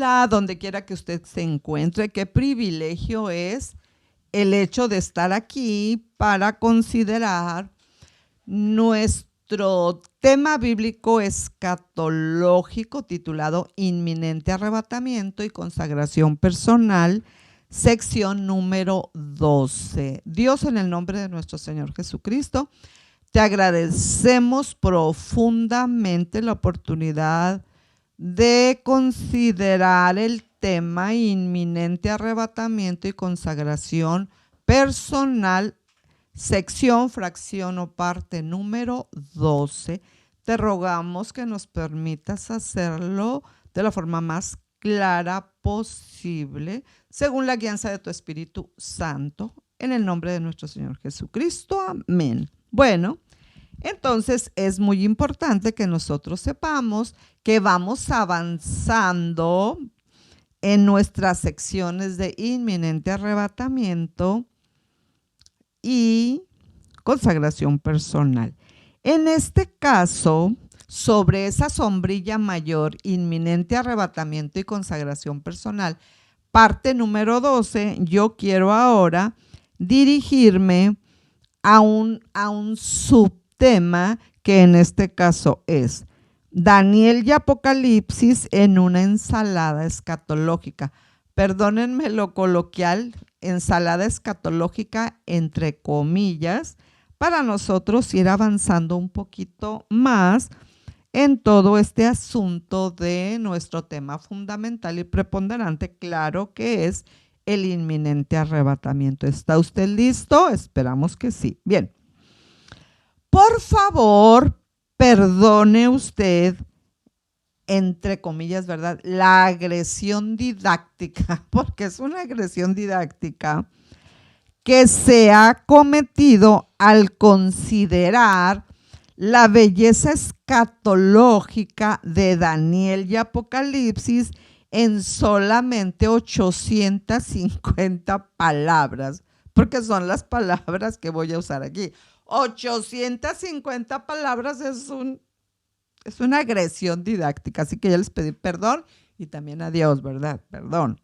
Hola, donde quiera que usted se encuentre, qué privilegio es el hecho de estar aquí para considerar nuestro tema bíblico escatológico titulado Inminente Arrebatamiento y Consagración Personal, sección número 12. Dios, en el nombre de nuestro Señor Jesucristo, te agradecemos profundamente la oportunidad de considerar el tema inminente arrebatamiento y consagración personal, sección, fracción o parte número 12. Te rogamos que nos permitas hacerlo de la forma más clara posible, según la guianza de tu Espíritu Santo, en el nombre de nuestro Señor Jesucristo. Amén. Bueno, entonces es muy importante que nosotros sepamos que vamos avanzando en nuestras secciones de inminente arrebatamiento y consagración personal. En este caso, sobre esa sombrilla mayor, inminente arrebatamiento y consagración personal, parte número 12, yo quiero ahora dirigirme a un subtema que en este caso es Daniel y Apocalipsis en una ensalada escatológica. Perdónenme lo coloquial, ensalada escatológica entre comillas, para nosotros ir avanzando un poquito más en todo este asunto de nuestro tema fundamental y preponderante, claro que es el inminente arrebatamiento. ¿Está usted listo? Esperamos que sí. Bien. Por favor, perdone usted, entre comillas, ¿verdad?, la agresión didáctica, porque es una agresión didáctica que se ha cometido al considerar la belleza escatológica de Daniel y Apocalipsis en solamente 850 palabras, porque son las palabras que voy a usar aquí. 850 palabras es una agresión didáctica, así que ya les pedí perdón y también a Dios, ¿verdad? Perdón.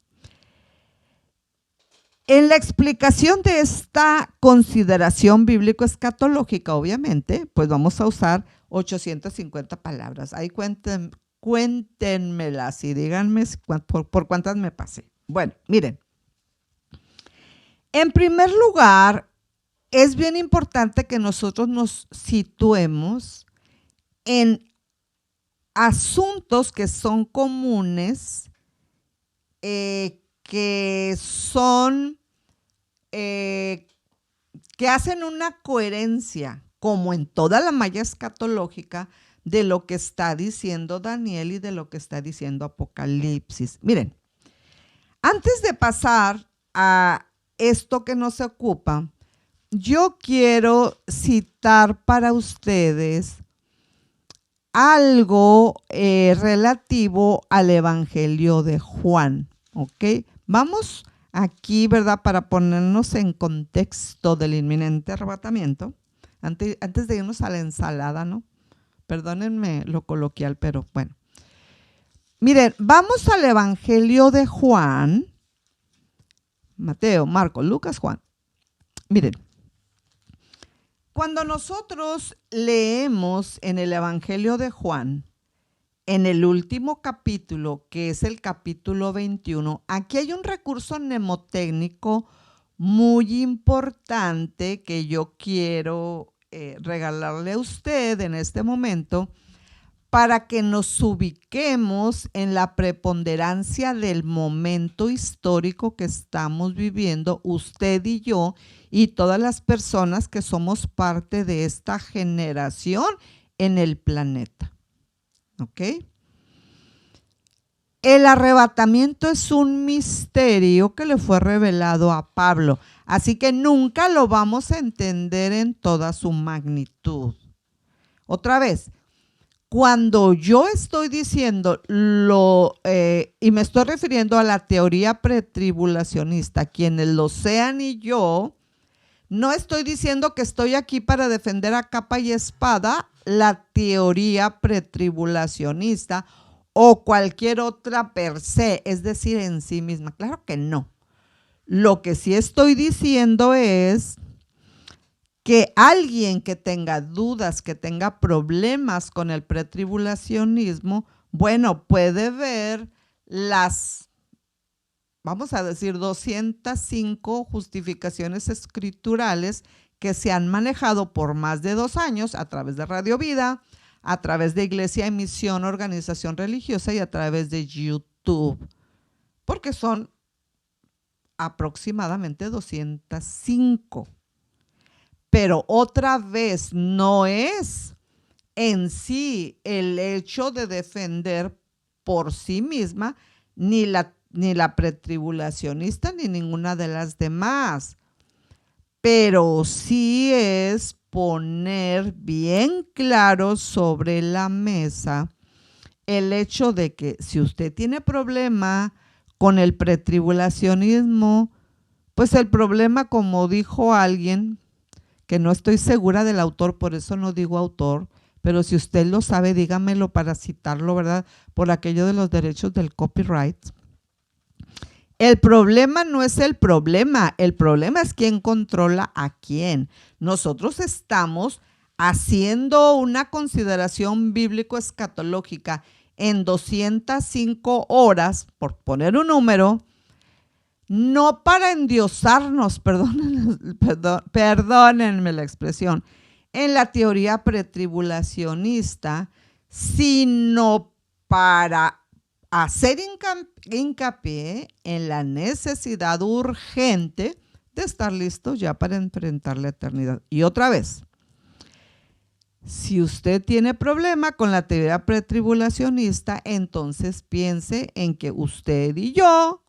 En la explicación de esta consideración bíblico-escatológica, obviamente, pues vamos a usar 850 palabras. Ahí cuéntenmelas y díganme por cuántas me pasé. Bueno, miren. En primer lugar, es bien importante que nosotros nos situemos en asuntos que son comunes, que hacen una coherencia, como en toda la malla escatológica, de lo que está diciendo Daniel y de lo que está diciendo Apocalipsis. Miren, antes de pasar a esto que nos ocupa, yo quiero citar para ustedes algo relativo al Evangelio de Juan, ¿ok? Vamos aquí, ¿verdad?, para ponernos en contexto del inminente arrebatamiento, antes de irnos a la ensalada, ¿no? Perdónenme lo coloquial, pero bueno. Miren, vamos al Evangelio de Juan, Mateo, Marcos, Lucas, Juan. Miren, cuando nosotros leemos en el Evangelio de Juan, en el último capítulo, que es el capítulo 21, aquí hay un recurso mnemotécnico muy importante que yo quiero regalarle a usted en este momento para que nos ubiquemos en la preponderancia del momento histórico que estamos viviendo usted y yo y todas las personas que somos parte de esta generación en el planeta. ¿Ok? El arrebatamiento es un misterio que le fue revelado a Pablo, así que nunca lo vamos a entender en toda su magnitud. Otra vez, cuando yo estoy diciendo y me estoy refiriendo a la teoría pretribulacionista, quienes lo sean y yo, no estoy diciendo que estoy aquí para defender a capa y espada la teoría pretribulacionista o cualquier otra per se, es decir, en sí misma. Claro que no. Lo que sí estoy diciendo es que alguien que tenga dudas, que tenga problemas con el pretribulacionismo, bueno, puede ver las, vamos a decir, 205 justificaciones escriturales que se han manejado por más de 2 años a través de Radio Vida, a través de Iglesia en Misión, Organización Religiosa y a través de YouTube, porque son aproximadamente 205. Pero otra vez, no es en sí el hecho de defender por sí misma ni la pretribulacionista ni ninguna de las demás, pero sí es poner bien claro sobre la mesa el hecho de que si usted tiene problema con el pretribulacionismo, pues el problema, como dijo alguien, que no estoy segura del autor, por eso no digo autor, pero si usted lo sabe, dígamelo para citarlo, ¿verdad? Por aquello de los derechos del copyright. El problema no es el problema es quién controla a quién. Nosotros estamos haciendo una consideración bíblico-escatológica en 205 horas, por poner un número, no para endiosarnos, perdónenme la expresión, en la teoría pretribulacionista, sino para hacer hincapié en la necesidad urgente de estar listos ya para enfrentar la eternidad. Y otra vez, si usted tiene problema con la teoría pretribulacionista, entonces piense en que usted y yo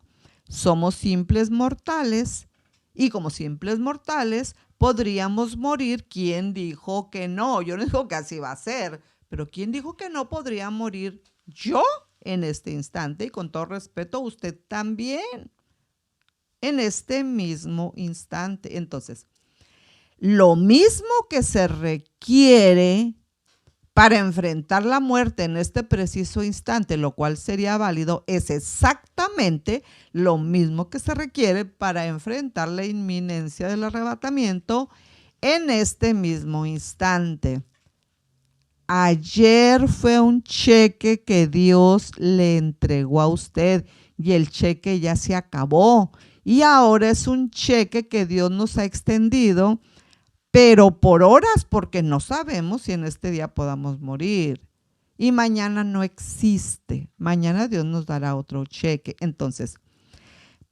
somos simples mortales y como simples mortales podríamos morir. ¿Quién dijo que no? Yo no digo que así va a ser, pero ¿quién dijo que no podría morir yo en este instante? Y con todo respeto, usted también en este mismo instante. Entonces, lo mismo que se requiere para enfrentar la muerte en este preciso instante, lo cual sería válido, es exactamente lo mismo que se requiere para enfrentar la inminencia del arrebatamiento en este mismo instante. Ayer fue un cheque que Dios le entregó a usted y el cheque ya se acabó. Y ahora es un cheque que Dios nos ha extendido, pero por horas, porque no sabemos si en este día podamos morir. Y mañana no existe. Mañana Dios nos dará otro cheque. Entonces,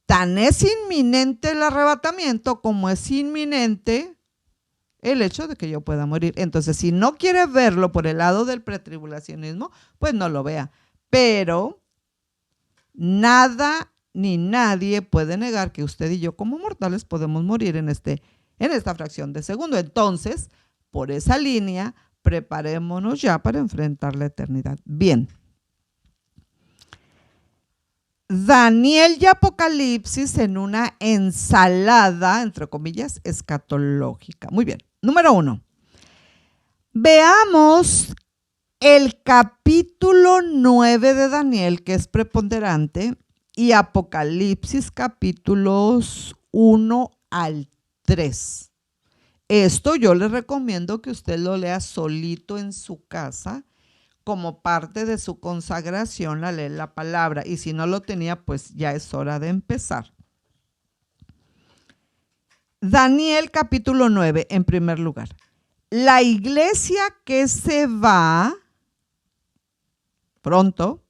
tan es inminente el arrebatamiento como es inminente el hecho de que yo pueda morir. Entonces, si no quiere verlo por el lado del pretribulacionismo, pues no lo vea. Pero nada ni nadie puede negar que usted y yo como mortales podemos morir en esta fracción de segundo. Entonces, por esa línea, preparémonos ya para enfrentar la eternidad. Bien. Daniel y Apocalipsis en una ensalada, entre comillas, escatológica. Muy bien. Número 1. Veamos el capítulo 9 de Daniel, que es preponderante, y Apocalipsis capítulos 1 al 3. Esto yo le recomiendo que usted lo lea solito en su casa como parte de su consagración a leer la palabra. Y si no lo tenía, pues ya es hora de empezar. Daniel capítulo 9, en primer lugar. La iglesia que se va pronto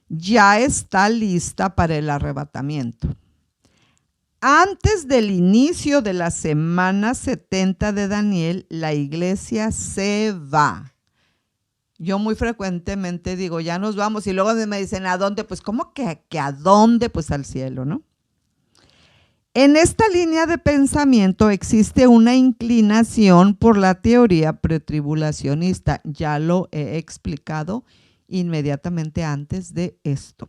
ya está lista para el arrebatamiento. Antes del inicio de la semana 70 de Daniel, la iglesia se va. Yo muy frecuentemente digo, ya nos vamos, y luego me dicen, ¿a dónde? Pues, ¿cómo que a dónde? Pues al cielo, ¿no? En esta línea de pensamiento existe una inclinación por la teoría pretribulacionista. Ya lo he explicado inmediatamente antes de esto.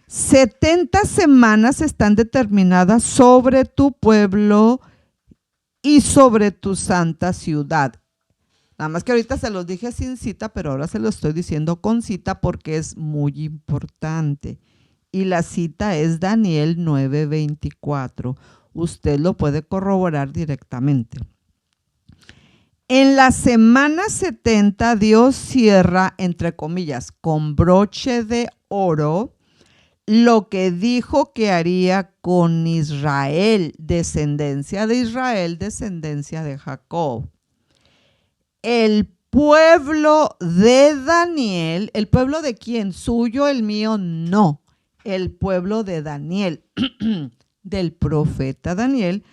70 semanas están determinadas sobre tu pueblo y sobre tu santa ciudad. Nada más que ahorita se los dije sin cita, pero ahora se los estoy diciendo con cita porque es muy importante. Y la cita es Daniel 9:24. Usted lo puede corroborar directamente. En la semana 70 Dios cierra, entre comillas, con broche de oro, lo que dijo que haría con Israel, descendencia de Israel, descendencia de Jacob. El pueblo de Daniel, ¿el pueblo de quién? ¿Suyo, el mío? No, el pueblo de Daniel, del profeta Daniel,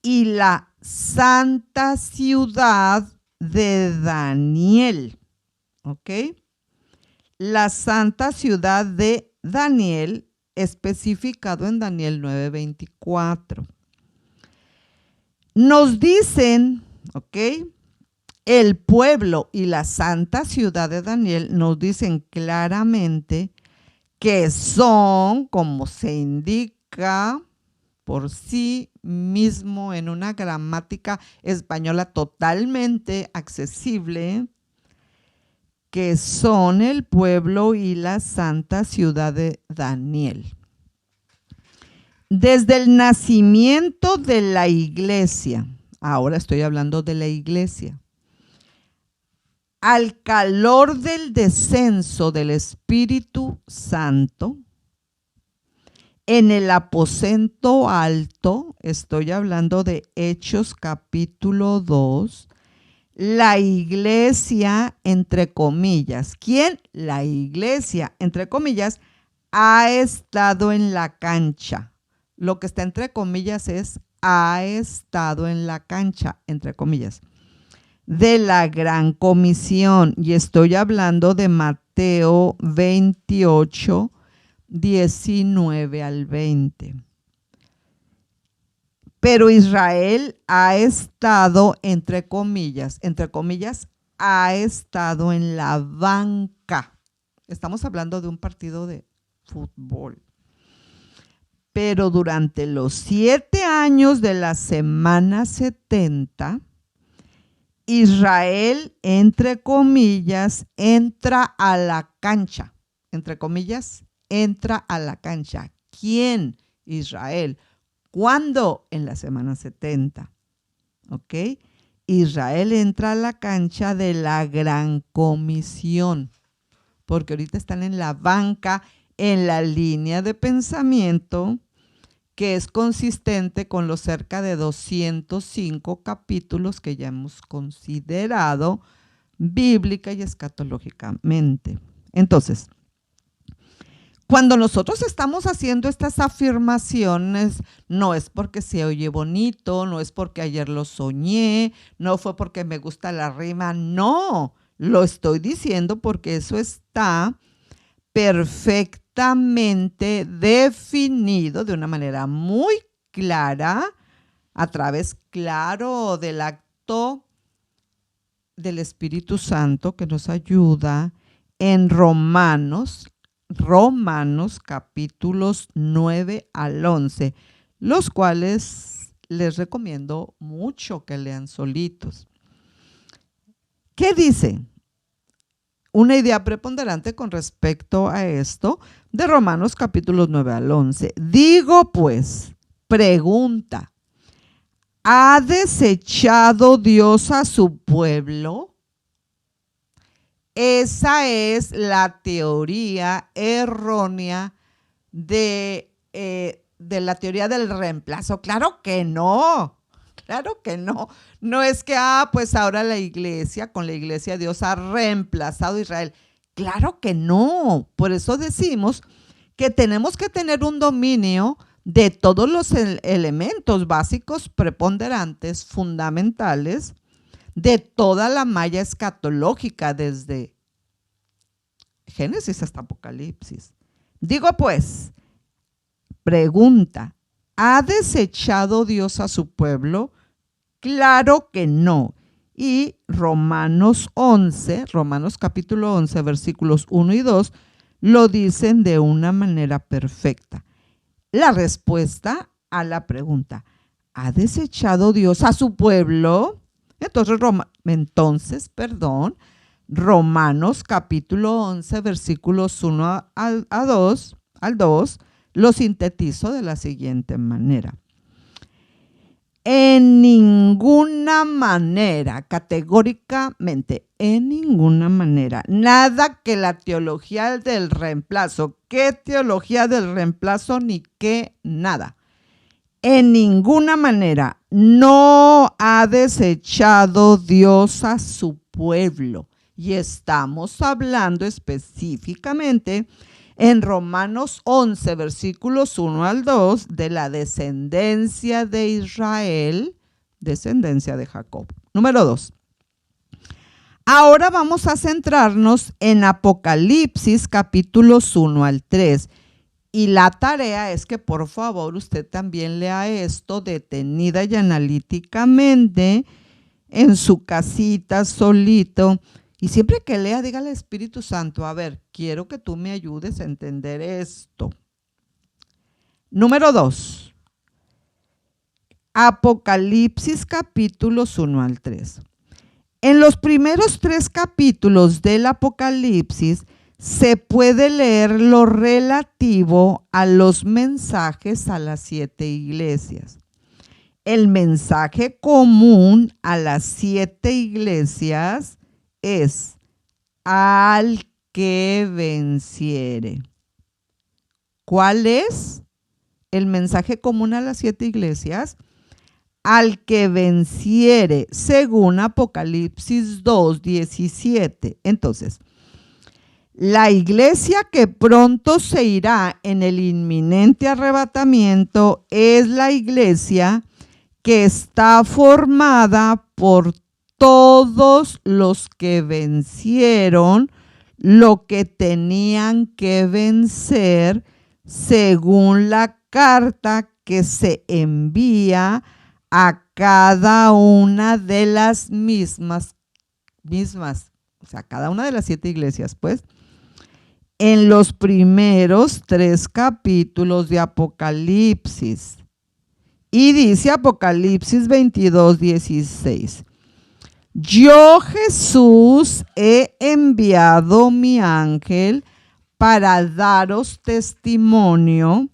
y la santa ciudad de Daniel, ¿ok? La santa ciudad de Daniel, especificado en Daniel 9:24. Nos dicen, ¿ok? El pueblo y la santa ciudad de Daniel nos dicen claramente que son, como se indica por sí mismo en una gramática española totalmente accesible, que son el pueblo y la santa ciudad de Daniel. Desde el nacimiento de la iglesia, ahora estoy hablando de la iglesia, al calor del descenso del Espíritu Santo, en el aposento alto, estoy hablando de Hechos capítulo 2, la iglesia, entre comillas, ¿quién? La iglesia, entre comillas, ha estado en la cancha. Lo que está entre comillas es ha estado en la cancha, entre comillas, de la gran comisión. Y estoy hablando de Mateo 28, 19 al 20. Pero Israel ha estado, entre comillas, ha estado en la banca. Estamos hablando de un partido de fútbol. Pero durante los 7 años de la semana 70, Israel, entre comillas, entra a la cancha. Entre comillas, entra a la cancha. ¿Quién? Israel. ¿Cuándo? En la semana 70. ¿Ok? Israel entra a la cancha de la gran comisión, porque ahorita están en la banca, en la línea de pensamiento que es consistente con los cerca de 205 capítulos que ya hemos considerado bíblica y escatológicamente. Entonces, cuando nosotros estamos haciendo estas afirmaciones, no es porque se oye bonito, no es porque ayer lo soñé, no fue porque me gusta la rima, no, lo estoy diciendo porque eso está perfectamente definido de una manera muy clara, a través, claro, del acto del Espíritu Santo que nos ayuda en Romanos capítulos 9 al 11, los cuales les recomiendo mucho que lean solitos. ¿Qué dice? Una idea preponderante con respecto a esto de Romanos capítulos 9 al 11. Digo pues, pregunta, ¿ha desechado Dios a su pueblo? Esa es la teoría errónea de la teoría del reemplazo. Claro que no. Claro que no. No es que, pues ahora la iglesia, con la iglesia Dios ha reemplazado a Israel. Claro que no. Por eso decimos que tenemos que tener un dominio de todos los elementos básicos, preponderantes, fundamentales, de toda la malla escatológica desde Génesis hasta Apocalipsis. Digo pues, pregunta, ¿ha desechado Dios a su pueblo? Claro que no. Y Romanos capítulo 11, versículos 1 y 2, lo dicen de una manera perfecta. La respuesta a la pregunta, ¿ha desechado Dios a su pueblo? Romanos capítulo 11, versículos 1 al 2, lo sintetizo de la siguiente manera. En ninguna manera, categóricamente, en ninguna manera, nada que la teología del reemplazo, ¿qué teología del reemplazo ni qué nada? En ninguna manera no ha desechado Dios a su pueblo. Y estamos hablando específicamente en Romanos 11, versículos 1 al 2, de la descendencia de Israel, descendencia de Jacob. Número 2. Ahora vamos a centrarnos en Apocalipsis capítulos 1 al 3. Y la tarea es que por favor usted también lea esto detenida y analíticamente en su casita, solito. Y siempre que lea, dígale al Espíritu Santo, a ver, quiero que tú me ayudes a entender esto. Número 2. Apocalipsis capítulos 1 al 3. En los primeros 3 capítulos del Apocalipsis se puede leer lo relativo a los mensajes a las 7 iglesias. El mensaje común a las 7 iglesias es al que venciere. ¿Cuál es el mensaje común a las 7 iglesias? Al que venciere, según Apocalipsis 2:17. Entonces, la iglesia que pronto se irá en el inminente arrebatamiento es la iglesia que está formada por todos los que vencieron lo que tenían que vencer según la carta que se envía a cada una de las mismas, o sea, cada una de las 7 iglesias, pues, en los primeros 3 capítulos de Apocalipsis. Y dice Apocalipsis 22:16. Yo, Jesús, he enviado mi ángel para daros testimonio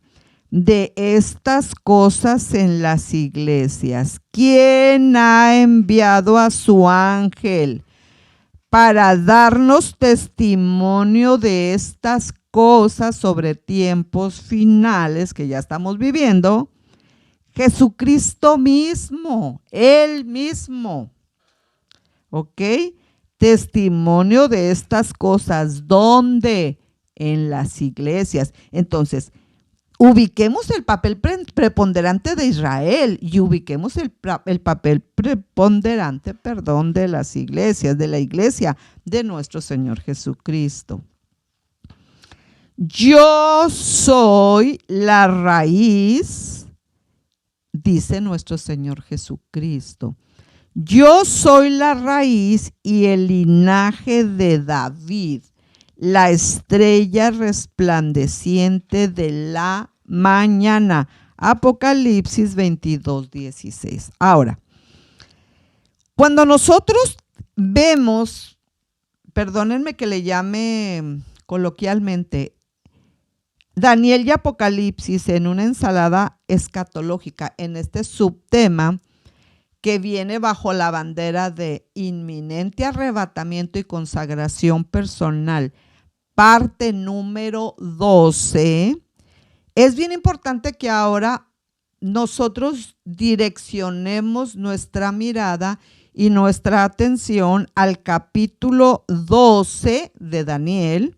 de estas cosas en las iglesias. ¿Quién ha enviado a su ángel para darnos testimonio de estas cosas sobre tiempos finales que ya estamos viviendo? Jesucristo mismo, Él mismo. ¿Ok? Testimonio de estas cosas. ¿Dónde? En las iglesias. Entonces, ubiquemos el papel preponderante de Israel y ubiquemos el papel preponderante, de las iglesias, de la iglesia de nuestro Señor Jesucristo. Yo soy la raíz, dice nuestro Señor Jesucristo. Yo soy la raíz y el linaje de David, la estrella resplandeciente de la mañana. Apocalipsis 22:16. Ahora, cuando nosotros vemos, perdónenme que le llame coloquialmente, Daniel y Apocalipsis en una ensalada escatológica, en este subtema que viene bajo la bandera de inminente arrebatamiento y consagración personal, parte número 12, es bien importante que ahora nosotros direccionemos nuestra mirada y nuestra atención al capítulo 12 de Daniel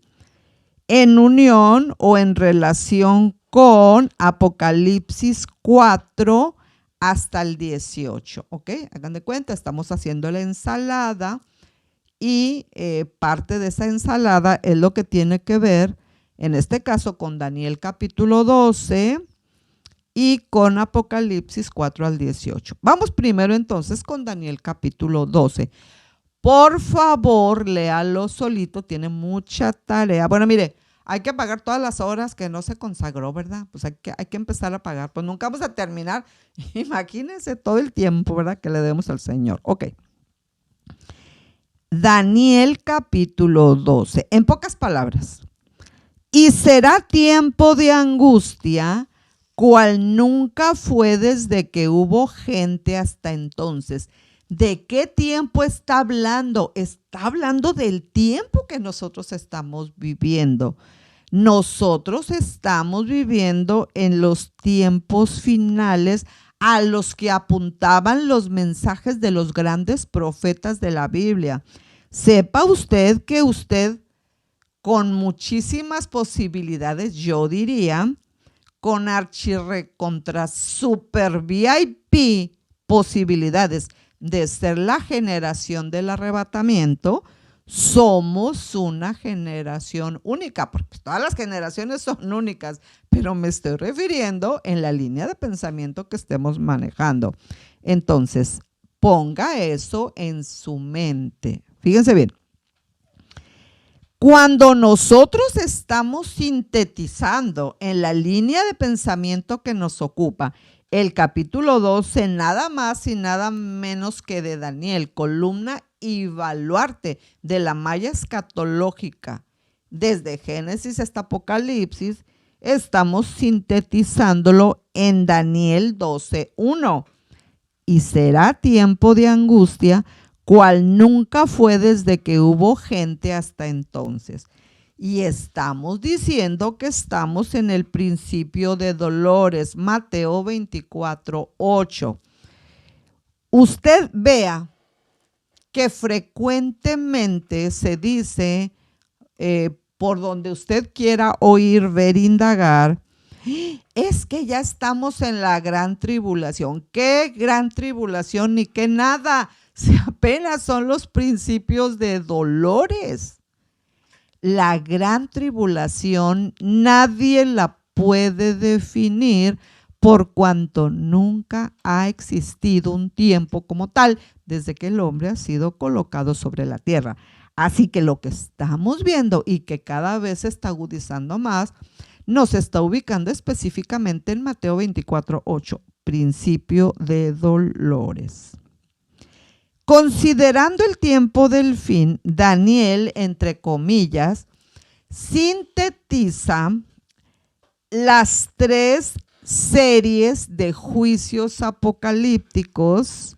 en unión o en relación con Apocalipsis 4 hasta el 18, ¿ok? Hagan de cuenta, estamos haciendo la ensalada y parte de esa ensalada es lo que tiene que ver, en este caso, con Daniel capítulo 12 y con Apocalipsis 4 al 18. Vamos primero entonces con Daniel capítulo 12. Por favor, léalo solito, tiene mucha tarea. Bueno, mire, hay que pagar todas las horas que no se consagró, ¿verdad? Pues hay que empezar a pagar. Pues nunca vamos a terminar. Imagínense todo el tiempo, ¿verdad? Que le debemos al Señor. Ok. Daniel capítulo 12. En pocas palabras, y será tiempo de angustia, cual nunca fue desde que hubo gente hasta entonces. ¿De qué tiempo está hablando? Está hablando del tiempo que nosotros estamos viviendo. Nosotros estamos viviendo en los tiempos finales a los que apuntaban los mensajes de los grandes profetas de la Biblia. Sepa usted que usted, con muchísimas posibilidades, yo diría, con archirrecontra super VIP posibilidades de ser la generación del arrebatamiento, somos una generación única, porque todas las generaciones son únicas, pero me estoy refiriendo en la línea de pensamiento que estemos manejando. Entonces, ponga eso en su mente. Fíjense bien. Cuando nosotros estamos sintetizando en la línea de pensamiento que nos ocupa el capítulo 12, nada más y nada menos que de Daniel, columna y baluarte de la malla escatológica, desde Génesis hasta Apocalipsis, estamos sintetizándolo en Daniel 12:1. Y será tiempo de angustia, cual nunca fue desde que hubo gente hasta entonces. Y estamos diciendo que estamos en el principio de dolores, Mateo 24:8. Usted vea que frecuentemente se dice, por donde usted quiera oír, ver, indagar, es que ya estamos en la gran tribulación. ¿Qué gran tribulación? Ni que nada. Si apenas son los principios de dolores. La gran tribulación nadie la puede definir por cuanto nunca ha existido un tiempo como tal desde que el hombre ha sido colocado sobre la tierra. Así que lo que estamos viendo y que cada vez se está agudizando más, nos está ubicando específicamente en Mateo 24:8, principio de dolores. Considerando el tiempo del fin, Daniel, entre comillas, sintetiza las 3 series de juicios apocalípticos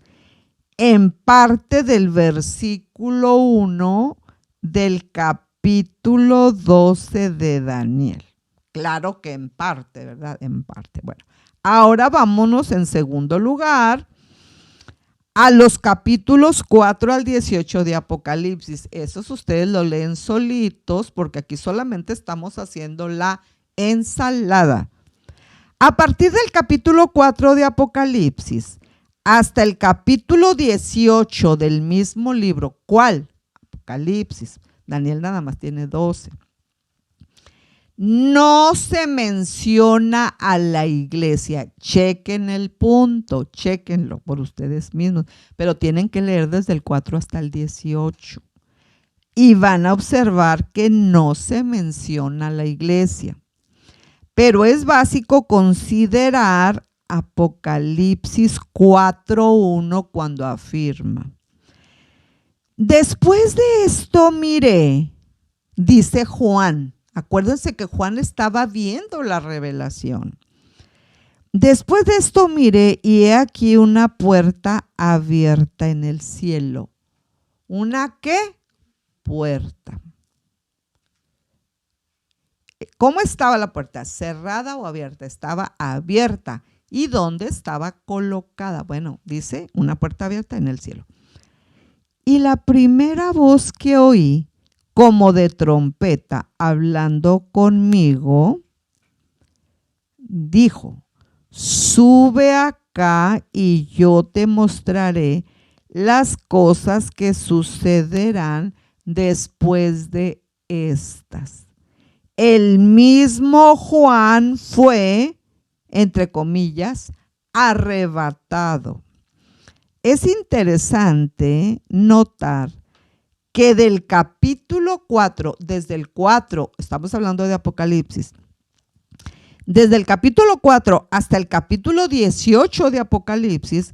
en parte del versículo 1 del capítulo 12 de Daniel. Claro que en parte, ¿verdad? En parte. Bueno, ahora vámonos en segundo lugar a los capítulos 4 al 18 de Apocalipsis. Esos ustedes lo leen solitos porque aquí solamente estamos haciendo la ensalada. A partir del capítulo 4 de Apocalipsis hasta el capítulo 18 del mismo libro, ¿cuál? Apocalipsis. Daniel nada más tiene 12. No se menciona a la iglesia. Chequen el punto, chequenlo por ustedes mismos, pero tienen que leer desde el 4 hasta el 18. Y van a observar que no se menciona a la iglesia. Pero es básico considerar Apocalipsis 4:1 cuando afirma: después de esto miré, dice Juan. Acuérdense que Juan estaba viendo la revelación. Después de esto miré y he aquí una puerta abierta en el cielo. ¿Una qué? Puerta. ¿Cómo estaba la puerta? ¿Cerrada o abierta? Estaba abierta. ¿Y dónde estaba colocada? Bueno, dice una puerta abierta en el cielo. Y la primera voz que oí, como de trompeta, hablando conmigo, dijo: sube acá y yo te mostraré las cosas que sucederán después de estas. El mismo Juan fue, entre comillas, arrebatado. Es interesante notar que del capítulo 4, desde el 4, estamos hablando de Apocalipsis, desde el capítulo 4 hasta el capítulo 18 de Apocalipsis,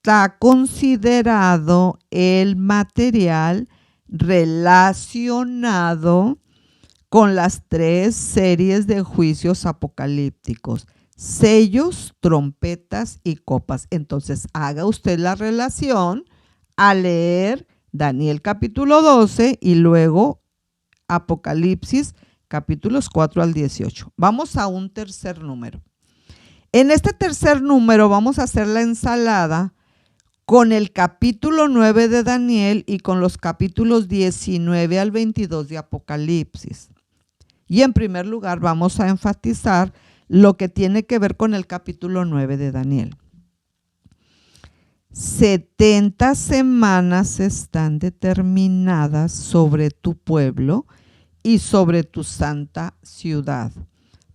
está considerado el material relacionado con las 3 series de juicios apocalípticos: sellos, trompetas y copas. Entonces, haga usted la relación al leer Daniel capítulo 12 y luego Apocalipsis capítulos 4 al 18. Vamos a un tercer número. En este tercer número vamos a hacer la ensalada con el capítulo 9 de Daniel y con los capítulos 19 al 22 de Apocalipsis. Y en primer lugar vamos a enfatizar lo que tiene que ver con el capítulo 9 de Daniel. 70 semanas están determinadas sobre tu pueblo y sobre tu santa ciudad,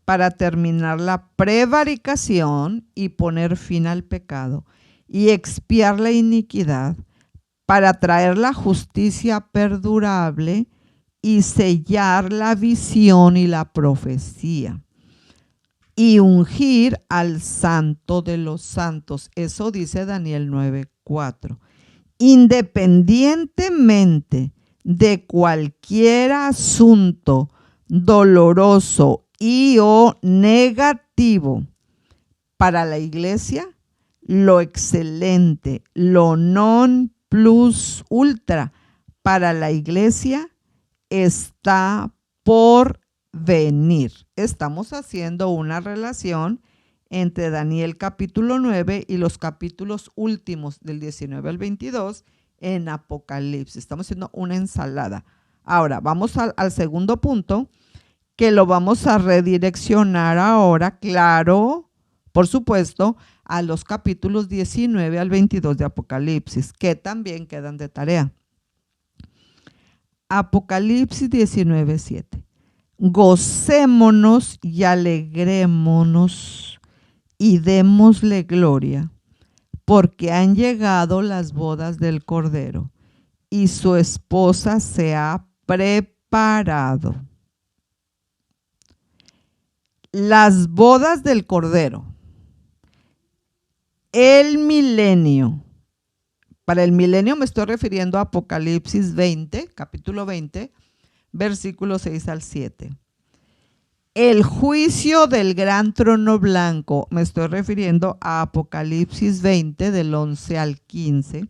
para terminar la prevaricación y poner fin al pecado y expiar la iniquidad, para traer la justicia perdurable y sellar la visión y la profecía, y ungir al santo de los santos. Eso dice Daniel 9:4. Independientemente de cualquier asunto doloroso y o negativo para la iglesia, lo excelente, lo non plus ultra para la iglesia está por venir. Estamos haciendo una relación entre Daniel capítulo 9 y los capítulos últimos del 19 al 22 en Apocalipsis. Estamos haciendo una ensalada. Ahora, vamos al segundo punto, que lo vamos a redireccionar ahora, claro, por supuesto, a los capítulos 19 al 22 de Apocalipsis, que también quedan de tarea. Apocalipsis 19:7. Gocémonos y alegrémonos y démosle gloria, porque han llegado las bodas del Cordero y su esposa se ha preparado. Las bodas del Cordero. El milenio. Para el milenio me estoy refiriendo a Apocalipsis 20, capítulo 20, versículos 6 al 7. El juicio del gran trono blanco, me estoy refiriendo a Apocalipsis 20, del 11 al 15.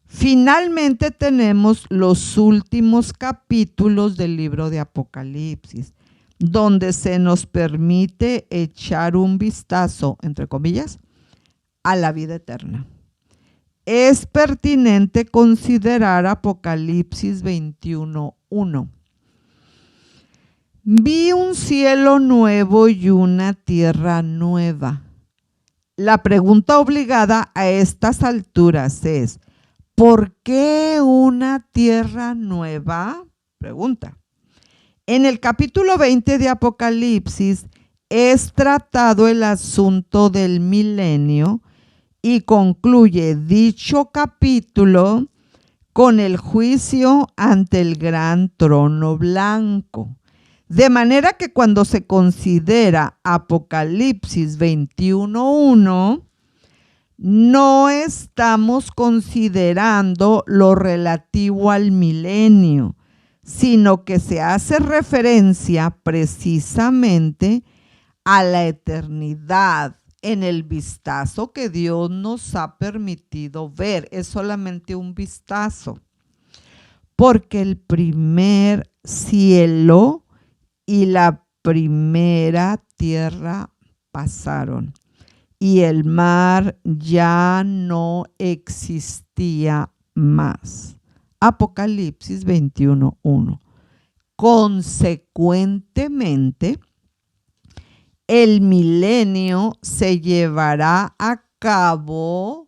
Finalmente tenemos los últimos capítulos del libro de Apocalipsis, donde se nos permite echar un vistazo, entre comillas, a la vida eterna. Es pertinente considerar Apocalipsis 21:1. Vi un cielo nuevo y una tierra nueva. La pregunta obligada a estas alturas es: ¿por qué una tierra nueva? Pregunta. En el capítulo 20 de Apocalipsis es tratado el asunto del milenio y concluye dicho capítulo con el juicio ante el gran trono blanco. De manera que cuando se considera Apocalipsis 21:1, no estamos considerando lo relativo al milenio, sino que se hace referencia precisamente a la eternidad en el vistazo que Dios nos ha permitido ver. Es solamente un vistazo, porque el primer cielo y la primera tierra pasaron y el mar ya no existía más. Apocalipsis 21:1. Consecuentemente, el milenio se llevará a cabo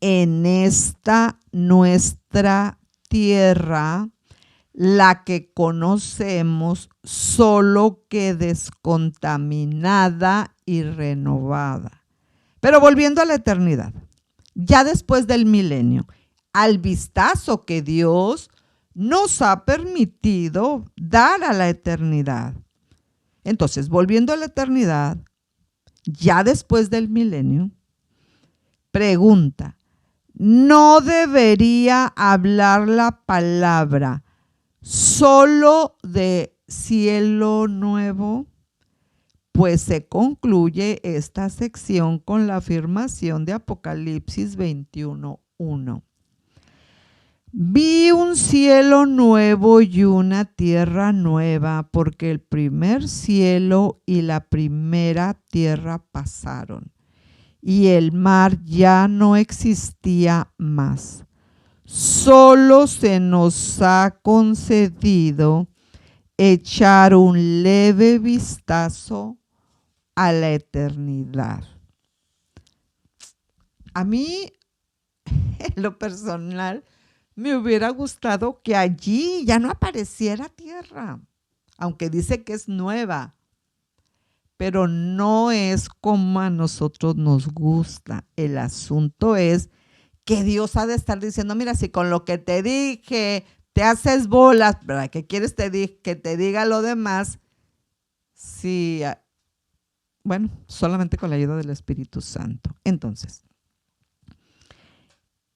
en esta nuestra tierra, la que conocemos, solo que descontaminada y renovada. Pero volviendo a la eternidad, ya después del milenio, al vistazo que Dios nos ha permitido dar a la eternidad. Entonces, volviendo a la eternidad, ya después del milenio, Pregunta: ¿no debería hablar la palabra solo de cielo nuevo? Pues se concluye esta sección con la afirmación de Apocalipsis 21:1. Vi un cielo nuevo y una tierra nueva, porque el primer cielo y la primera tierra pasaron, y el mar ya no existía más. Solo se nos ha concedido echar un leve vistazo a la eternidad. A mí, en lo personal, me hubiera gustado que allí ya no apareciera tierra, aunque dice que es nueva, pero no es como a nosotros nos gusta. El asunto es que Dios ha de estar diciendo: mira, si con lo que te dije te haces bolas, ¿verdad? ¿Qué quieres que te diga lo demás? Sí, bueno, solamente con la ayuda del Espíritu Santo. Entonces,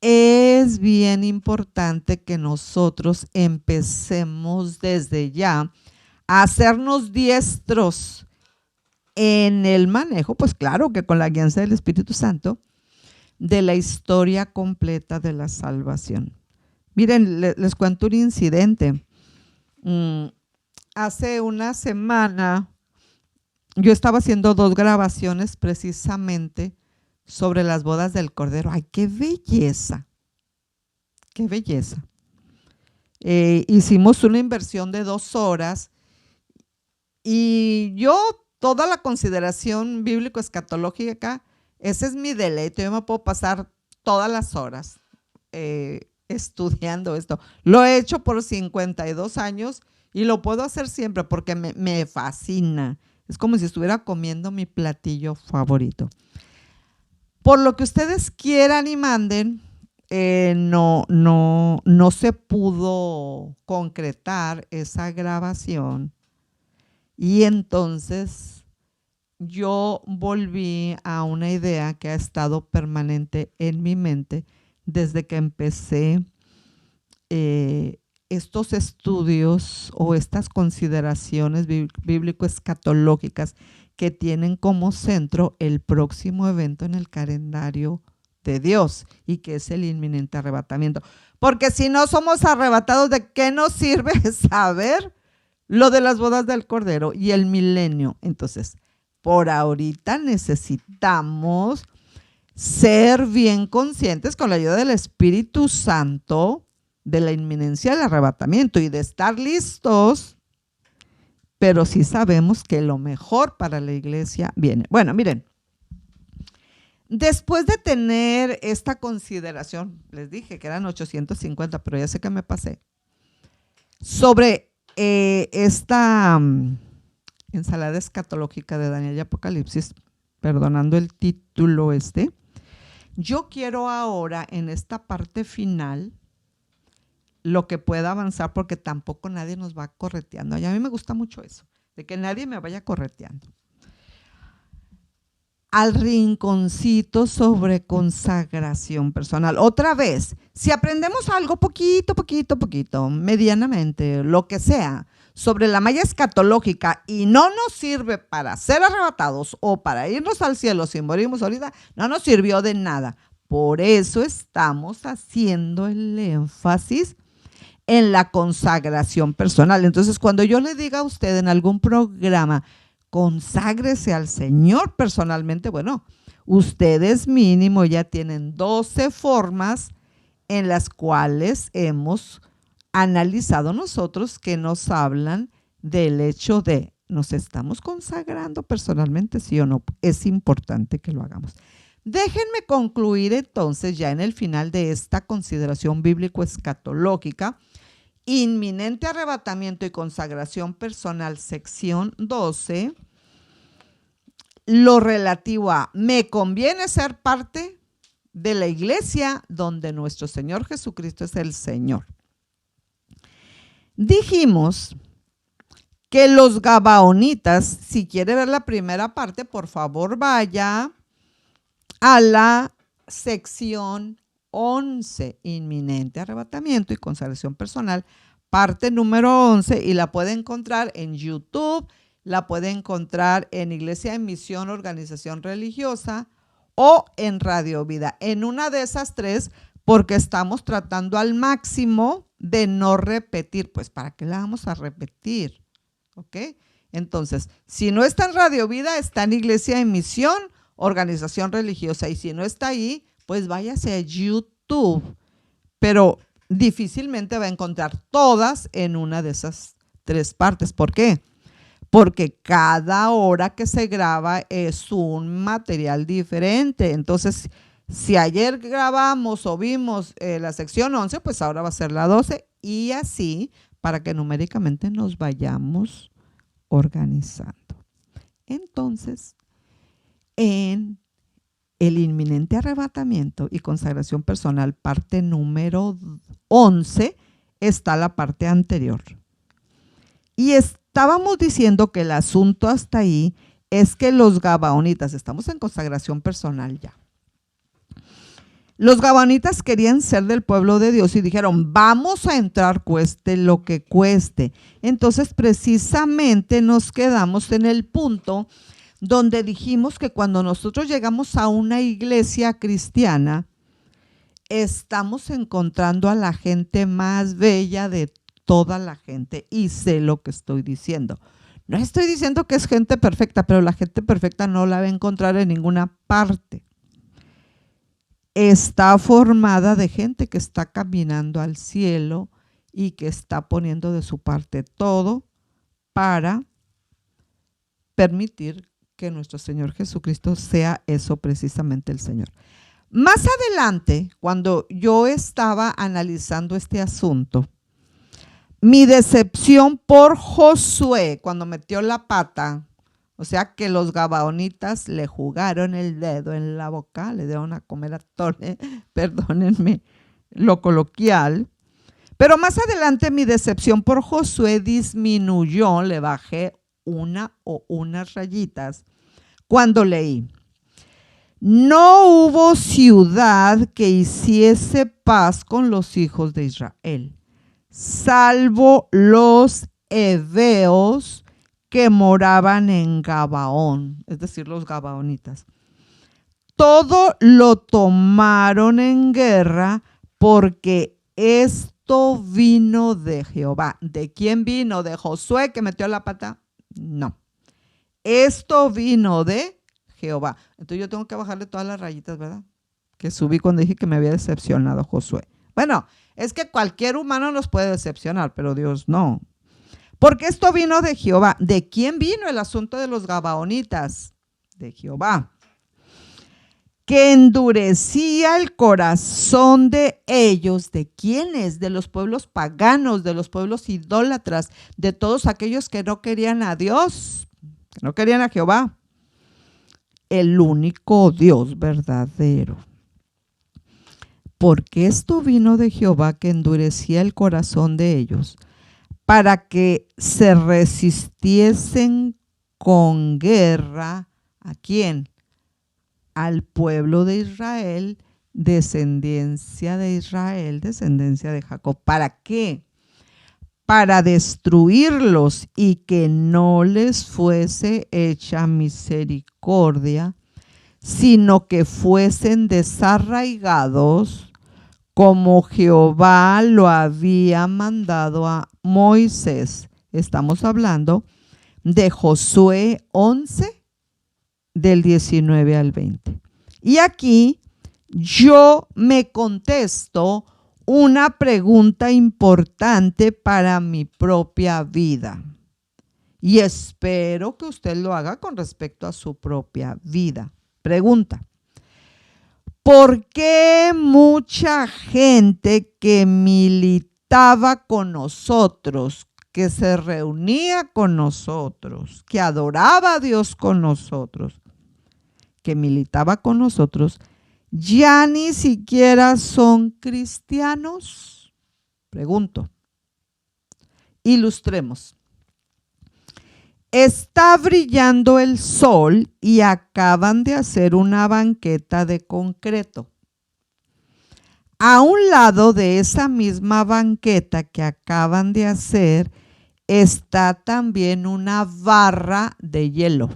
es bien importante que nosotros empecemos desde ya a hacernos diestros en el manejo, pues claro que con la guianza del Espíritu Santo, de la historia completa de la salvación. Miren, les cuento un incidente. Hace una semana yo estaba haciendo 2 grabaciones precisamente sobre las bodas del Cordero. ¡Ay, qué belleza! ¡Qué belleza! Hicimos una inversión de 2 horas y yo, toda la consideración bíblico-escatológica, ese es mi deleite. Yo me puedo pasar todas las horas estudiando esto. Lo he hecho por 52 años y lo puedo hacer siempre porque me fascina. Es como si estuviera comiendo mi platillo favorito. Por lo que ustedes quieran y manden, no se pudo concretar esa grabación. Y entonces yo volví a una idea que ha estado permanente en mi mente desde que empecé estos estudios o estas consideraciones bíblico-escatológicas que tienen como centro el próximo evento en el calendario de Dios, y que es el inminente arrebatamiento. Porque si no somos arrebatados, ¿de qué nos sirve saber lo de las bodas del Cordero y el milenio? Entonces, por ahorita necesitamos ser bien conscientes, con la ayuda del Espíritu Santo, de la inminencia del arrebatamiento y de estar listos, pero sí sabemos que lo mejor para la iglesia viene. Bueno, miren, después de tener esta consideración, les dije que eran 850, pero ya sé que me pasé, sobre esta ensalada escatológica de Daniel y Apocalipsis, perdonando el título yo quiero ahora, en esta parte final, lo que pueda avanzar, porque tampoco nadie nos va correteando. Y a mí me gusta mucho eso, de que nadie me vaya correteando. Al rinconcito sobre consagración personal. Otra vez, si aprendemos algo poquito, medianamente, lo que sea, sobre la malla escatológica y no nos sirve para ser arrebatados o para irnos al cielo si morimos ahorita, no nos sirvió de nada. Por eso estamos haciendo el énfasis en la consagración personal. Entonces, cuando yo le diga a usted en algún programa, conságrese al Señor personalmente, bueno, ustedes mínimo ya tienen 12 formas en las cuales hemos analizado nosotros que nos hablan del hecho de nos estamos consagrando personalmente, sí o no. Es importante que lo hagamos. Déjenme concluir entonces ya en el final de esta consideración bíblico-escatológica, inminente arrebatamiento y consagración personal, sección 12, lo relativo a me conviene ser parte de la iglesia donde nuestro Señor Jesucristo es el Señor. Dijimos que los gabaonitas, si quiere ver la primera parte, por favor vaya a la sección 11, inminente arrebatamiento y consagración personal, parte número 11, y la puede encontrar en YouTube, la puede encontrar en Iglesia en Misión, Organización Religiosa o en Radio Vida. En una de esas tres, porque estamos tratando al máximo de no repetir. Pues, ¿para qué la vamos a repetir? ¿Ok? Entonces, si no está en Radio Vida, está en Iglesia en Misión, Organización Religiosa. Y si no está ahí, pues váyase a YouTube. Pero difícilmente va a encontrar todas en una de esas tres partes. ¿Por qué? Porque cada hora que se graba es un material diferente. Entonces, si ayer grabamos o vimos la sección 11, pues ahora va a ser la 12 y así para que numéricamente nos vayamos organizando. Entonces, en el inminente arrebatamiento y consagración personal, parte número 11, está la parte anterior. Y estábamos diciendo que el asunto hasta ahí es que los gabaonitas, estamos en consagración personal ya. Los gabaonitas querían ser del pueblo de Dios y dijeron, vamos a entrar cueste lo que cueste. Entonces, precisamente nos quedamos en el punto donde dijimos que cuando nosotros llegamos a una iglesia cristiana, estamos encontrando a la gente más bella de toda la gente, y sé lo que estoy diciendo. No estoy diciendo que es gente perfecta, pero la gente perfecta no la va a encontrar en ninguna parte. Está formada de gente que está caminando al cielo y que está poniendo de su parte todo para permitir que nuestro Señor Jesucristo sea eso, precisamente el Señor. Más adelante, cuando yo estaba analizando este asunto, mi decepción por Josué cuando metió la pata, o sea que los gabaonitas le jugaron el dedo en la boca, le dieron a comer a tole, perdónenme lo coloquial, pero más adelante mi decepción por Josué disminuyó, le bajé unas rayitas cuando leí. No hubo ciudad que hiciese paz con los hijos de Israel, salvo los heveos que moraban en Gabaón, es decir, los gabaonitas. Todo lo tomaron en guerra porque esto vino de Jehová. ¿De quién vino? ¿De Josué que metió la pata? No. Esto vino de Jehová. Entonces yo tengo que bajarle todas las rayitas, ¿verdad? Que subí cuando dije que me había decepcionado Josué. Bueno, es que cualquier humano nos puede decepcionar, pero Dios no. Porque esto vino de Jehová. ¿De quién vino el asunto de los gabaonitas? De Jehová. Que endurecía el corazón de ellos. ¿De quiénes? De los pueblos paganos, de los pueblos idólatras, de todos aquellos que no querían a Dios, que no querían a Jehová, el único Dios verdadero. Porque esto vino de Jehová, que endurecía el corazón de ellos, para que se resistiesen con guerra. ¿A quién? Al pueblo de Israel, descendencia de Israel, descendencia de Jacob. ¿Para qué? Para destruirlos y que no les fuese hecha misericordia, sino que fuesen desarraigados, como Jehová lo había mandado a Moisés. Estamos hablando de Josué 11, del 19 al 20. Y aquí yo me contesto una pregunta importante para mi propia vida. Y espero que usted lo haga con respecto a su propia vida. Pregunta: ¿por qué mucha gente que militaba con nosotros, que se reunía con nosotros, que adoraba a Dios con nosotros, que militaba con nosotros, ya ni siquiera son cristianos? Pregunto. Ilustremos. Está brillando el sol y acaban de hacer una banqueta de concreto. A un lado de esa misma banqueta que acaban de hacer está también una barra de hielo.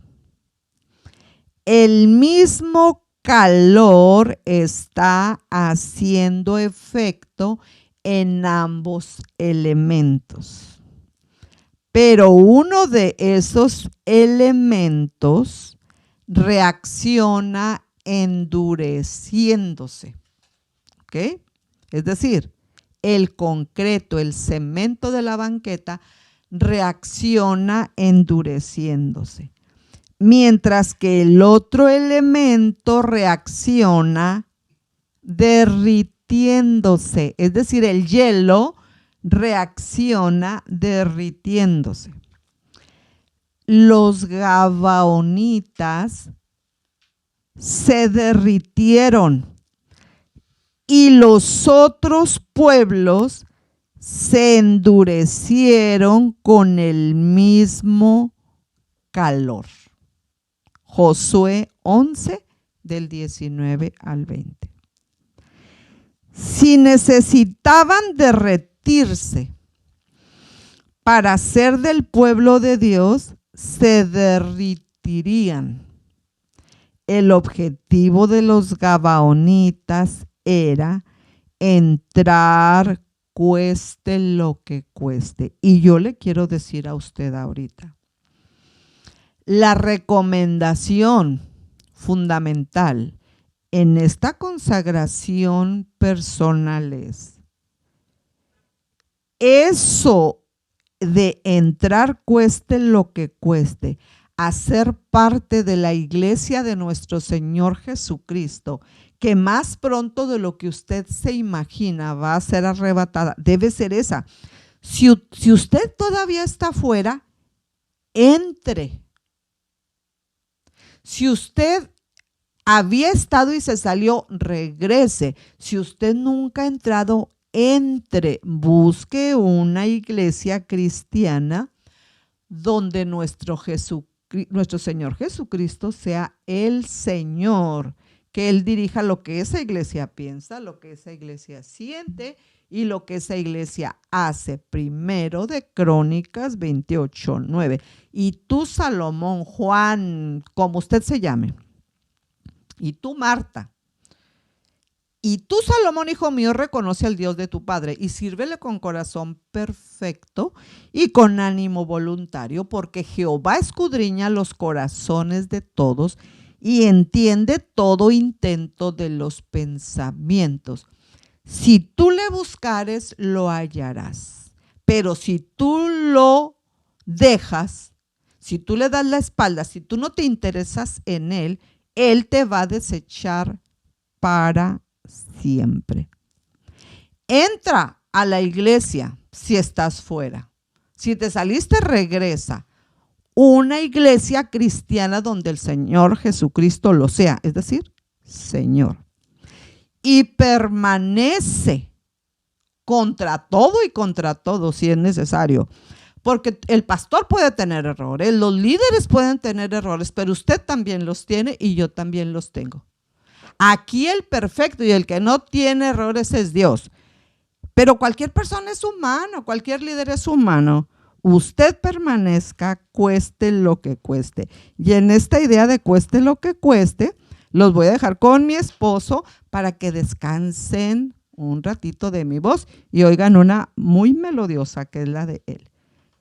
El mismo calor está haciendo efecto en ambos elementos. Pero uno de esos elementos reacciona endureciéndose. ¿Ok? Es decir, el concreto, el cemento de la banqueta reacciona endureciéndose, mientras que el otro elemento reacciona derritiéndose, es decir, el hielo reacciona derritiéndose. Los gabaonitas se derritieron y los otros pueblos se endurecieron con el mismo calor. Josué 11, del 19 al 20. Si necesitaban derretirse para ser del pueblo de Dios, se derritirían. El objetivo de los gabaonitas era entrar cueste lo que cueste. Y yo le quiero decir a usted ahorita, la recomendación fundamental en esta consagración personal es eso de entrar cueste lo que cueste, a ser parte de la iglesia de nuestro Señor Jesucristo, que más pronto de lo que usted se imagina va a ser arrebatada, debe ser esa. Si usted todavía está afuera, entre. Si usted había estado y se salió, regrese. Si usted nunca ha entrado, entre. Busque una iglesia cristiana donde nuestro Señor Jesucristo sea el Señor, que Él dirija lo que esa iglesia piensa, lo que esa iglesia siente y lo que esa iglesia hace. Primero de Crónicas 28:9. Y tú, Salomón, Juan, como usted se llame, y tú, Marta, y tú, Salomón, hijo mío, reconoce al Dios de tu padre y sírvele con corazón perfecto y con ánimo voluntario, porque Jehová escudriña los corazones de todos y entiende todo intento de los pensamientos. Si tú le buscares, lo hallarás. Pero si tú lo dejas, si tú le das la espalda, si tú no te interesas en él, él te va a desechar para siempre. Entra a la iglesia si estás fuera. Si te saliste, regresa. Una iglesia cristiana donde el Señor Jesucristo lo sea, es decir, Señor. Y permanece contra todo y contra todo si es necesario. Porque el pastor puede tener errores, los líderes pueden tener errores, pero usted también los tiene y yo también los tengo. Aquí el perfecto y el que no tiene errores es Dios. Pero cualquier persona es humano, cualquier líder es humano. Usted permanezca, cueste lo que cueste. Y en esta idea de cueste lo que cueste, los voy a dejar con mi esposo para que descansen un ratito de mi voz y oigan una muy melodiosa que es la de él.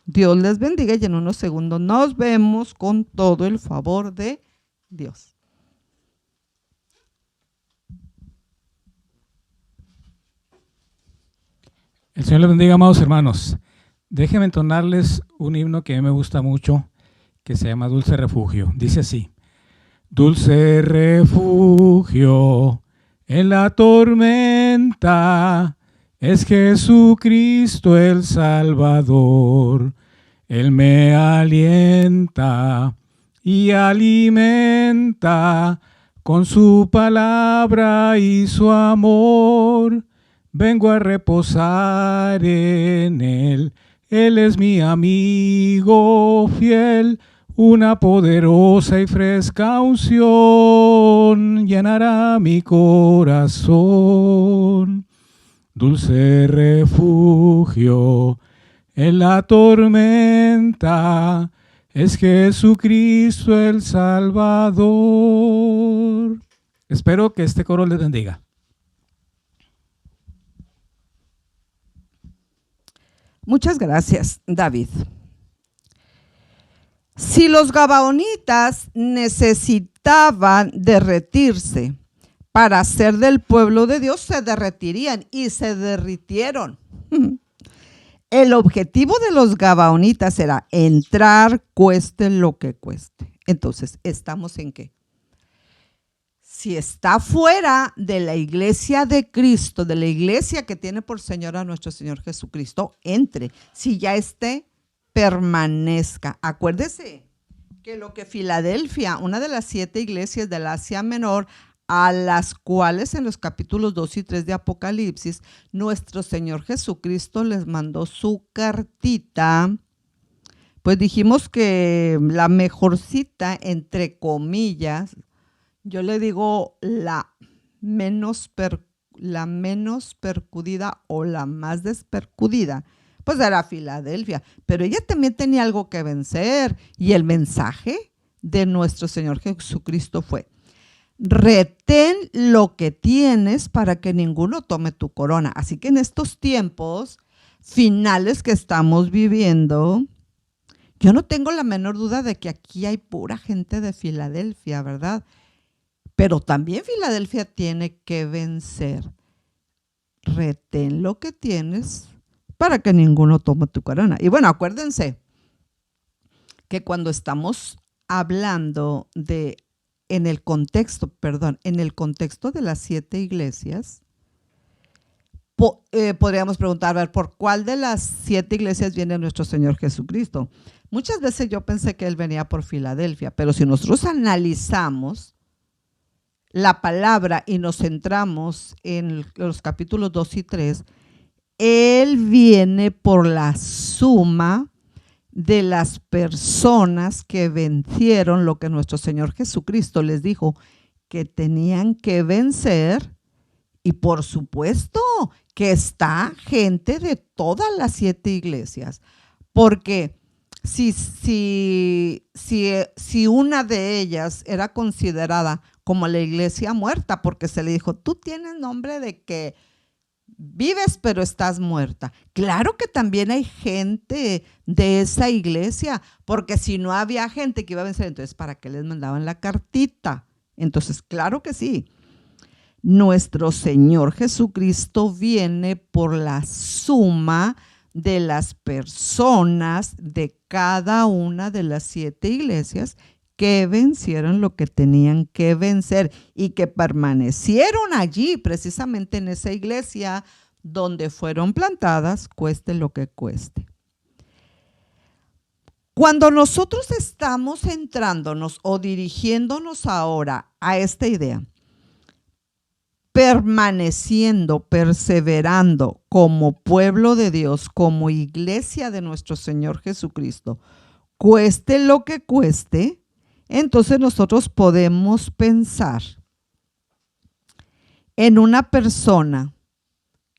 Dios les bendiga y en unos segundos nos vemos con todo el favor de Dios. El Señor les bendiga, amados hermanos. Déjenme entonarles un himno que a mí me gusta mucho, que se llama Dulce Refugio. Dice así: dulce refugio en la tormenta es Jesucristo el Salvador. Él me alienta y alimenta con su palabra y su amor. Vengo a reposar en Él. Él es mi amigo fiel. Una poderosa y fresca unción llenará mi corazón. dulce refugio en la tormenta, es Jesucristo el Salvador. Espero que este coro les bendiga. Muchas gracias, David. Si los gabaonitas necesitaban derretirse para ser del pueblo de Dios, se derretirían y se derritieron. El objetivo de los gabaonitas era entrar, cueste lo que cueste. Entonces, ¿estamos en qué? Si está fuera de la iglesia de Cristo, de la iglesia que tiene por Señor a nuestro Señor Jesucristo, entre. Si ya esté, permanezca. Acuérdese que lo que Filadelfia, una de las 7 iglesias del Asia Menor, a las cuales en los capítulos 2 y 3 de Apocalipsis, nuestro Señor Jesucristo les mandó su cartita, pues dijimos que la mejorcita, entre comillas, yo le digo la menos percudida o la más despercudida, pues era Filadelfia. Pero ella también tenía algo que vencer. Y el mensaje de nuestro Señor Jesucristo fue: retén lo que tienes para que ninguno tome tu corona. Así que en estos tiempos finales que estamos viviendo, yo no tengo la menor duda de que aquí hay pura gente de Filadelfia, ¿verdad? Pero también Filadelfia tiene que vencer. Retén lo que tienes para que ninguno tome tu corona. Y bueno, acuérdense que cuando estamos hablando en el contexto de las 7 iglesias, podríamos preguntar, a ver, ¿por cuál de las 7 iglesias viene nuestro Señor Jesucristo? Muchas veces yo pensé que Él venía por Filadelfia, pero si nosotros analizamos la palabra y nos centramos en los capítulos 2 y 3, Él viene por la suma de las personas que vencieron lo que nuestro Señor Jesucristo les dijo que tenían que vencer. Y por supuesto que está gente de todas las 7 iglesias, porque si una de ellas era considerada como la iglesia muerta, porque se le dijo, tú tienes nombre de que vives pero estás muerta. Claro que también hay gente de esa iglesia, porque si no había gente que iba a vencer, entonces ¿para qué les mandaban la cartita? Entonces, claro que sí. Nuestro Señor Jesucristo viene por la suma de las personas de cada una de las 7 iglesias que vencieron lo que tenían que vencer y que permanecieron allí, precisamente en esa iglesia donde fueron plantadas, cueste lo que cueste. Cuando nosotros estamos centrándonos o dirigiéndonos ahora a esta idea, permaneciendo, perseverando como pueblo de Dios, como iglesia de nuestro Señor Jesucristo, cueste lo que cueste, entonces nosotros podemos pensar en una persona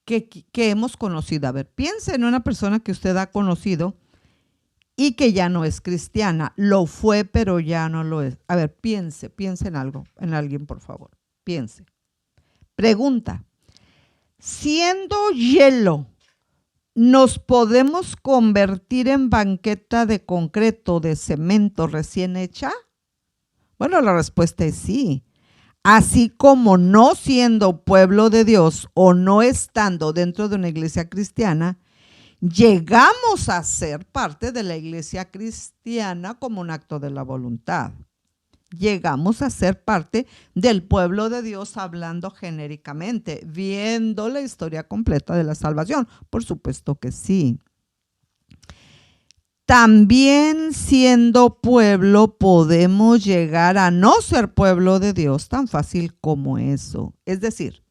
que hemos conocido. A ver, piense en una persona que usted ha conocido y que ya no es cristiana. Lo fue, pero ya no lo es. A ver, piense en algo, en alguien, por favor. Piense. Pregunta: siendo hielo, ¿nos podemos convertir en banqueta de concreto, de cemento recién hecha? Bueno, la respuesta es sí. Así como no siendo pueblo de Dios o no estando dentro de una iglesia cristiana, llegamos a ser parte de la iglesia cristiana como un acto de la voluntad. Llegamos a ser parte del pueblo de Dios hablando genéricamente, viendo la historia completa de la salvación. Por supuesto que sí. También siendo pueblo podemos llegar a no ser pueblo de Dios, tan fácil como eso. Es decir,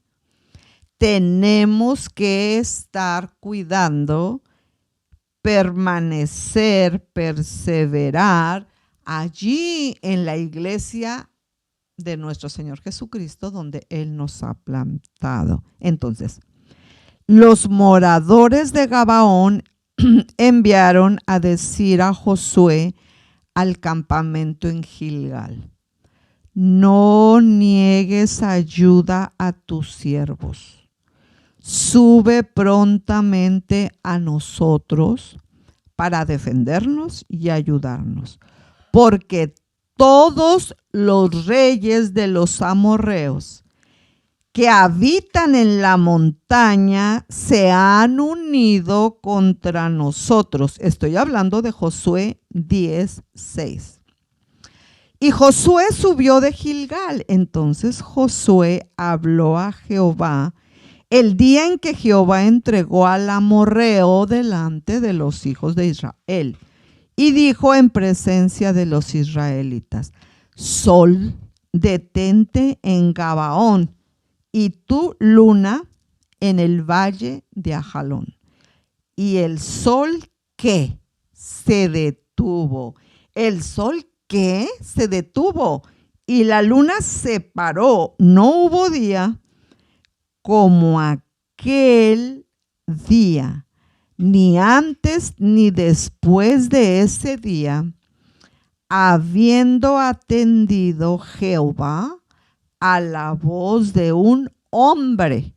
tenemos que estar cuidando, permanecer, perseverar allí en la iglesia de nuestro Señor Jesucristo, donde Él nos ha plantado. Entonces, los moradores de Gabaón enviaron a decir a Josué al campamento en Gilgal: no niegues ayuda a tus siervos. Sube prontamente a nosotros para defendernos y ayudarnos, porque todos los reyes de los amorreos que habitan en la montaña se han unido contra nosotros. Estoy hablando de Josué 10:6. Y Josué subió de Gilgal. Entonces Josué habló a Jehová el día en que Jehová entregó al amorreo delante de los hijos de Israel. Y dijo en presencia de los israelitas: Sol, detente en Gabaón, y tú, luna, en el valle de Ajalón. Y el sol, ¿qué? Se detuvo. El sol, ¿qué? Se detuvo. Y la luna se paró. No hubo día como aquel día, ni antes ni después de ese día, habiendo atendido Jehová a la voz de un hombre,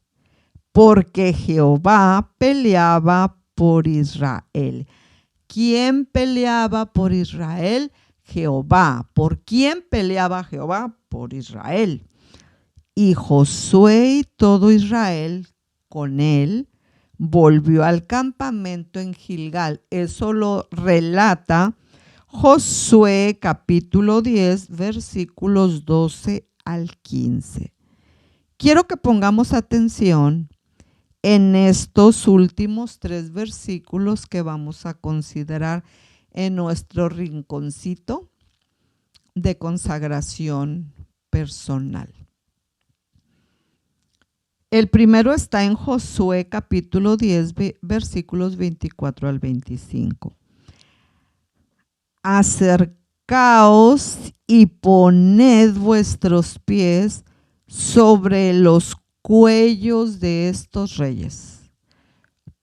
porque Jehová peleaba por Israel. ¿Quién peleaba por Israel? Jehová. ¿Por quién peleaba Jehová? Por Israel. Y Josué y todo Israel con él volvió al campamento en Gilgal. Eso lo relata Josué capítulo 10, versículos 12 al 15. Quiero que pongamos atención en estos últimos 3 versículos que vamos a considerar en nuestro rinconcito de consagración personal. El primero está en Josué capítulo 10, versículos 24 al 25. Acercaos y poned vuestros pies sobre los cuellos de estos reyes,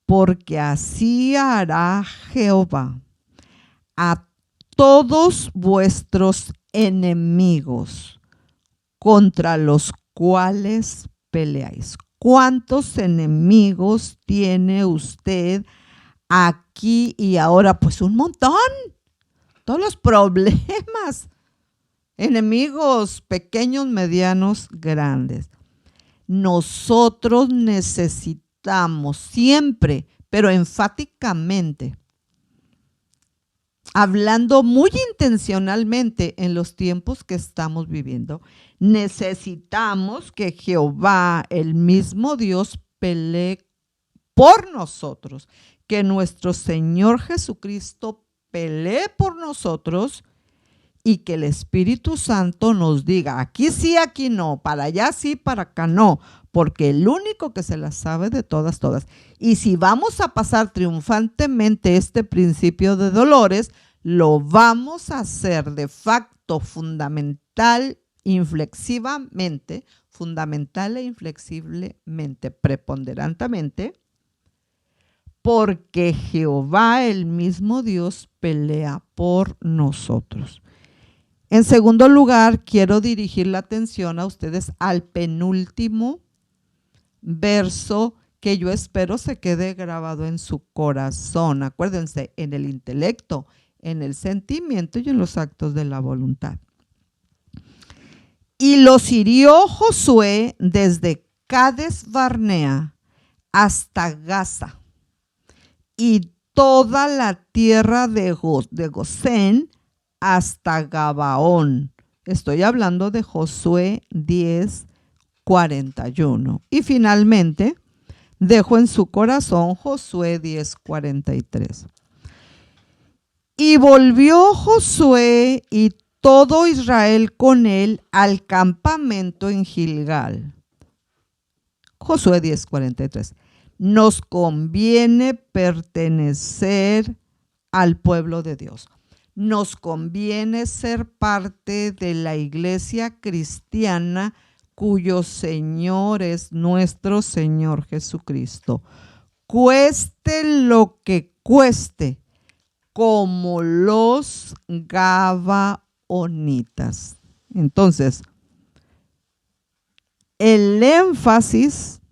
porque así hará Jehová a todos vuestros enemigos contra los cuales peleáis. ¿Cuántos enemigos tiene usted aquí y ahora? Pues un montón. Todos los problemas, enemigos pequeños, medianos, grandes. Nosotros necesitamos siempre, pero enfáticamente, hablando muy intencionalmente en los tiempos que estamos viviendo, necesitamos que Jehová, el mismo Dios, pelee por nosotros, que nuestro Señor Jesucristo pelee por nosotros y que el Espíritu Santo nos diga: aquí sí, aquí no, para allá sí, para acá no, porque el único que se las sabe de todas. Y si vamos a pasar triunfantemente este principio de dolores, lo vamos a hacer de facto fundamental e inflexiblemente, preponderantemente, porque Jehová, el mismo Dios, pelea por nosotros. En segundo lugar, quiero dirigir la atención a ustedes al penúltimo verso que yo espero se quede grabado en su corazón. Acuérdense, en el intelecto, en el sentimiento y en los actos de la voluntad. Y los hirió Josué desde Cades Barnea hasta Gaza y toda la tierra de Gosén hasta Gabaón. Estoy hablando de Josué 10:41. Y finalmente dejó en su corazón Josué 10:43. Y volvió Josué y todo Israel con él al campamento en Gilgal. Josué 10:43. Nos conviene pertenecer al pueblo de Dios. Nos conviene ser parte de la iglesia cristiana cuyo Señor es nuestro Señor Jesucristo, cueste lo que cueste, como los gabaonitas. Entonces, el énfasis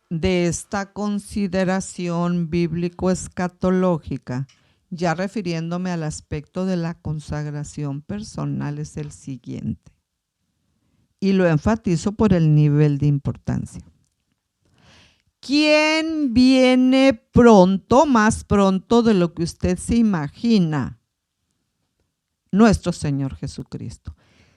de esta consideración bíblico-escatológica, ya refiriéndome al aspecto de la consagración personal, es el siguiente. Y lo enfatizo por el nivel de importancia. ¿Quién viene pronto, más pronto de lo que usted se imagina? Nuestro Señor Jesucristo.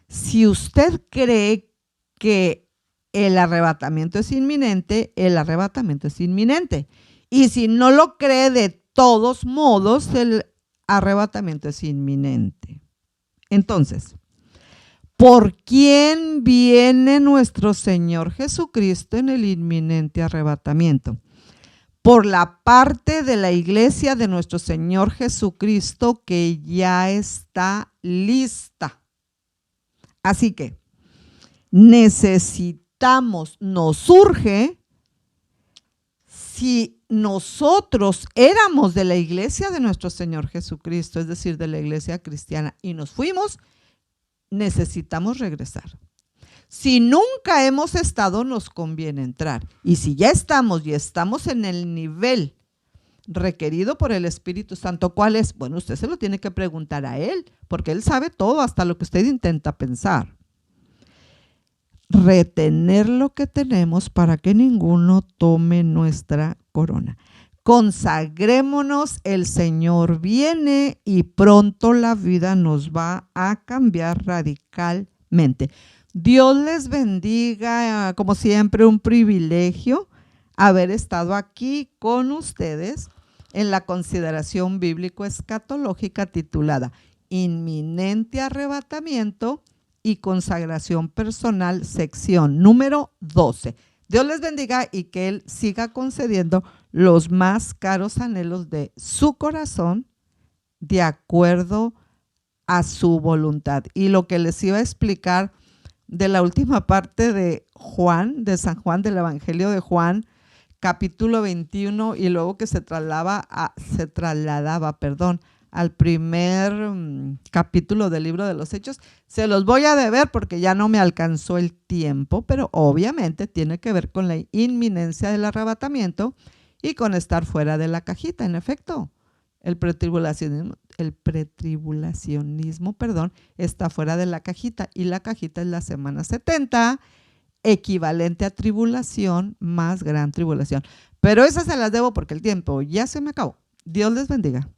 Si usted cree que el arrebatamiento es inminente, el arrebatamiento es inminente. Y si no lo cree, de todos modos, el arrebatamiento es inminente. Entonces, ¿por quién viene nuestro Señor Jesucristo en el inminente arrebatamiento? Por la parte de la iglesia de nuestro Señor Jesucristo que ya está lista. Así que necesitamos, nos urge, si nosotros éramos de la iglesia de nuestro Señor Jesucristo, es decir, de la iglesia cristiana, y nos fuimos, necesitamos regresar. Si nunca hemos estado, nos conviene entrar. Y si ya estamos y estamos en el nivel requerido por el Espíritu Santo, ¿cuál es? Bueno, usted se lo tiene que preguntar a Él, porque Él sabe todo, hasta lo que usted intenta pensar. Retener lo que tenemos para que ninguno tome nuestra corona. Consagrémonos, el Señor viene y pronto la vida nos va a cambiar radicalmente. Dios les bendiga, como siempre, un privilegio haber estado aquí con ustedes en la consideración bíblico-escatológica titulada Inminente Arrebatamiento y Consagración Personal, sección número 12. Dios les bendiga y que Él siga concediendo los más caros anhelos de su corazón de acuerdo a su voluntad. Y lo que les iba a explicar de la última parte de Juan, de San Juan, del Evangelio de Juan, capítulo 21, y luego que se trasladaba al primer capítulo del libro de los Hechos, se los voy a deber porque ya no me alcanzó el tiempo, pero obviamente tiene que ver con la inminencia del arrebatamiento y con estar fuera de la cajita. En efecto, el pretribulacionismo, está fuera de la cajita, y la cajita es la semana 70, equivalente a tribulación más gran tribulación. Pero esas se las debo porque el tiempo ya se me acabó. Dios les bendiga.